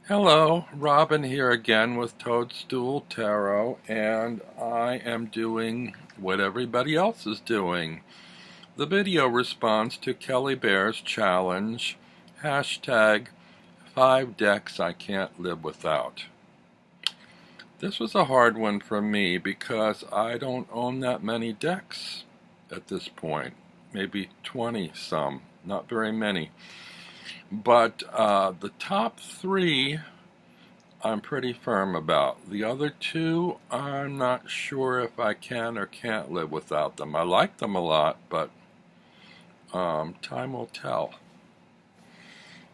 Hello, Robin here again with Toadstool Tarot, and I am doing what everybody else is doing. The video response to Kelly Bear's challenge, hashtag 5 decks I can't live without. This was a hard one for me because I don't own that many decks at this point. Maybe 20 some, not very many. But the top 3 I'm pretty firm about. The other 2 I'm not sure if I can or can't live without them. I like them a lot, but time will tell.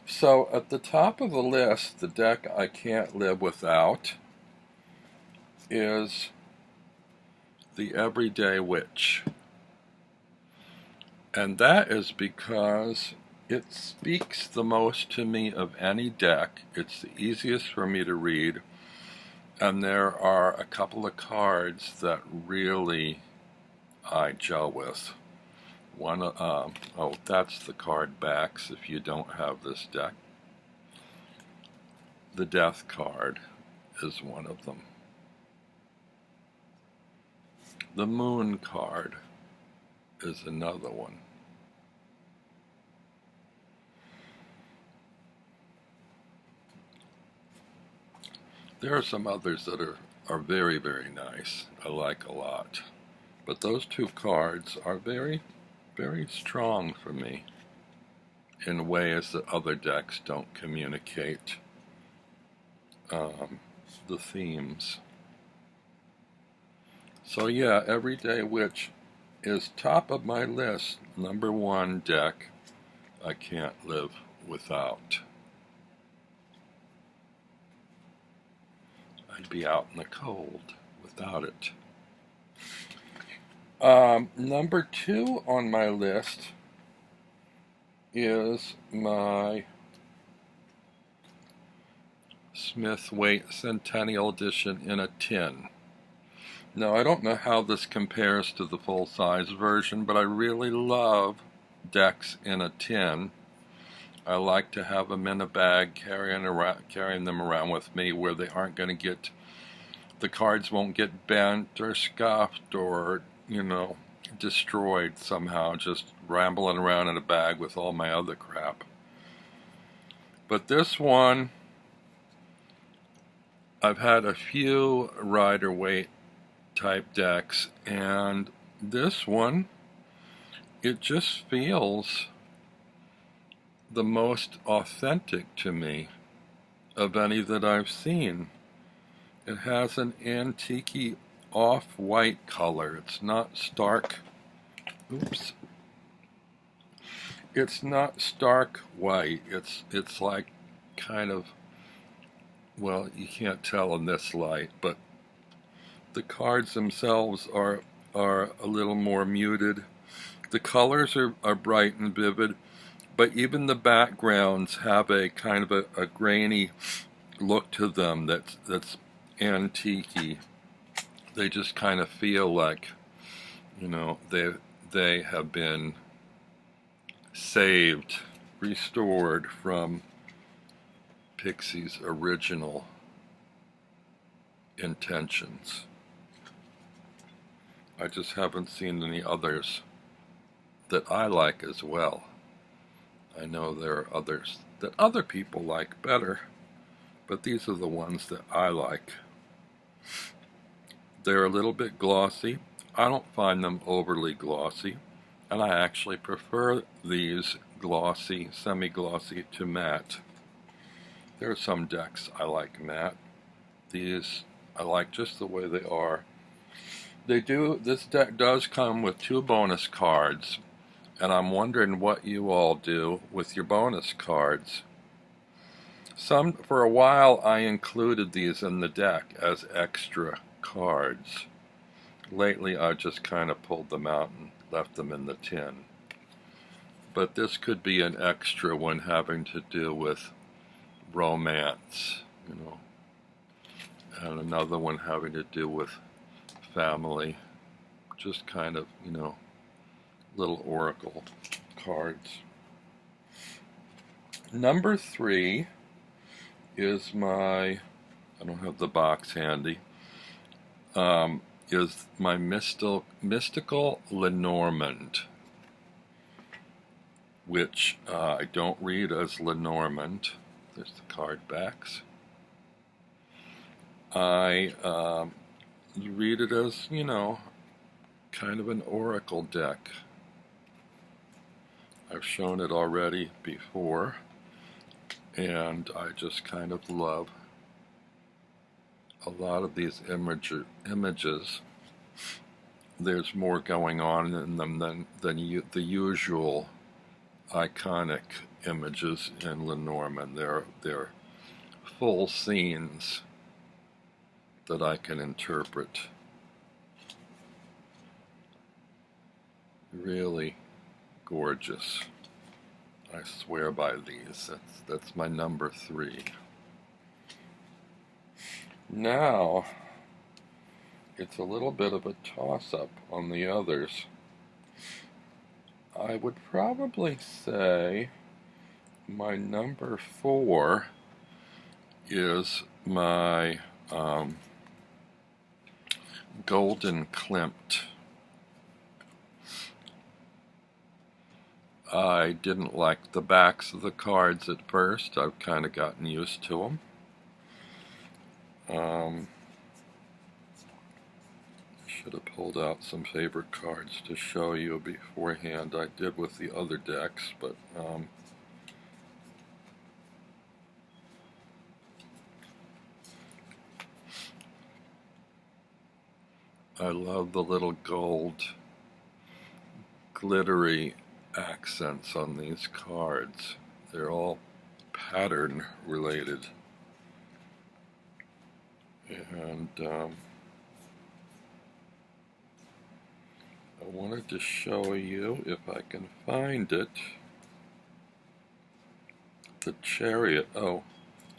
So at the top of the list, the deck I can't live without is the Everyday Witch. And that is because it speaks the most to me of any deck. It's the easiest for me to read, and there are a couple of cards that really I gel with. One, oh, that's the card backs if you don't have this deck. The Death card is one of them. The Moon card is another one. There are some others that are very, very nice. I like a lot. But those 2 cards are very, very strong for me in ways that other decks don't communicate the themes. So yeah, Everyday Witch is top of my list. Number 1 deck I can't live without. I'd be out in the cold without it. Number 2 on my list is my Smith-Waite Centennial Edition in a tin. Now, I don't know how this compares to the full-size version, but I really love decks in a tin. I like to have them in a bag, carrying them around with me where they aren't going to get, the cards won't get bent or scuffed or, destroyed somehow, just rambling around in a bag with all my other crap. But this one, I've had a few Rider-Waite type decks, and this one, it just feels the most authentic to me of any that I've seen. It has an antique-y off-white color. It's not stark. Oops. It's not stark white. It's like kind of, well, you can't tell in this light, but the cards themselves are a little more muted. The colors are bright and vivid, but even the backgrounds have a kind of a grainy look to them that's antique-y. They just kind of feel like, they have been saved, restored from Pixie's original intentions. I just haven't seen any others that I like as well. I know there are others that other people like better, but these are the ones that I like. They're a little bit glossy. I don't find them overly glossy, and I actually prefer these glossy, semi-glossy to matte. There are some decks I like matte. These I like just the way they are. This deck does come with 2 bonus cards, and I'm wondering what you all do with your bonus cards. For a while I included these in the deck as extra cards. Lately I just kind of pulled them out and left them in the tin. But this could be an extra one having to do with romance, and another one having to do with family. Just kind of, little oracle cards. Number 3 is I don't have the box handy, is my Mystical Lenormand, which I don't read as Lenormand. There's the card backs. I read it as, you know, kind of an oracle deck. I've shown it already before, and I just kind of love a lot of these images. There's more going on in them than the usual iconic images in Lenormand. They're full scenes that I can interpret. Really gorgeous. I swear by these. That's my number 3. Now, it's a little bit of a toss-up on the others. I would probably say my number 4 is my Golden Klimt. I didn't like the backs of the cards at first. I've kind of gotten used to them. Should have pulled out some favorite cards to show you beforehand. I did with the other decks, but I love the little gold glittery accents on these cards. They're all pattern related. And I wanted to show you, if I can find it, the Chariot. Oh,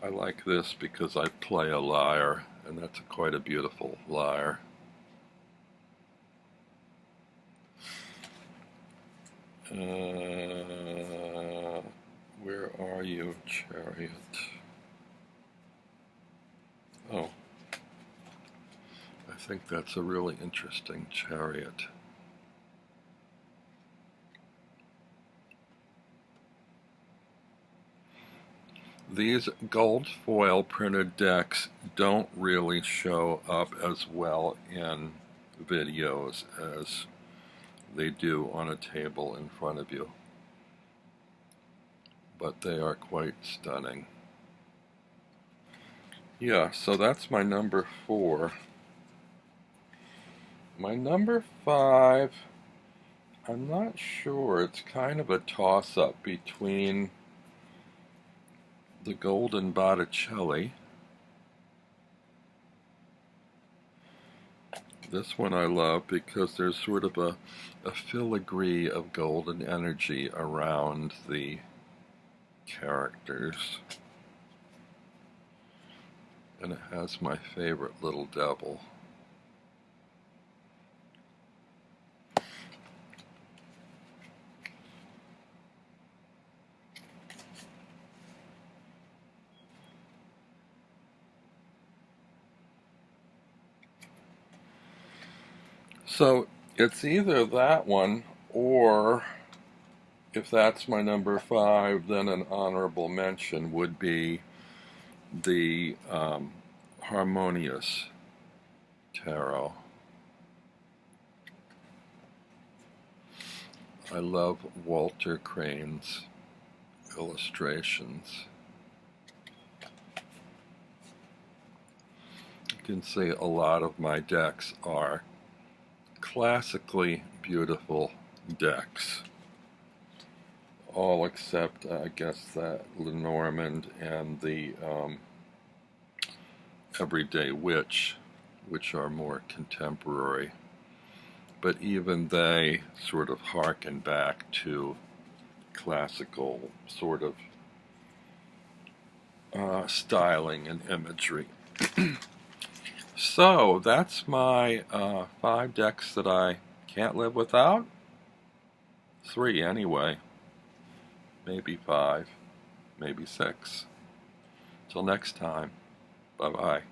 I like this because I play a lyre, and that's quite a beautiful lyre. Where are you, Chariot? Oh, I think that's a really interesting Chariot. These gold foil printed decks don't really show up as well in videos as they do on a table in front of you, but they are quite stunning. Yeah, so that's my number 4. My number 5, I'm not sure. It's kind of a toss-up between the Golden Botticelli. This one I love because there's sort of a filigree of golden energy around the characters. And it has my favorite little devil. So it's either that one, or if that's my number 5, then an honorable mention would be the Harmonious Tarot. I love Walter Crane's illustrations. You can see a lot of my decks are classically beautiful decks. All except, I guess, that Lenormand and the Everyday Witch, which are more contemporary. But even they sort of harken back to classical sort of styling and imagery. So that's my 5 decks that I can't live without. 3 anyway. Maybe 5. Maybe 6. Till next time, bye-bye.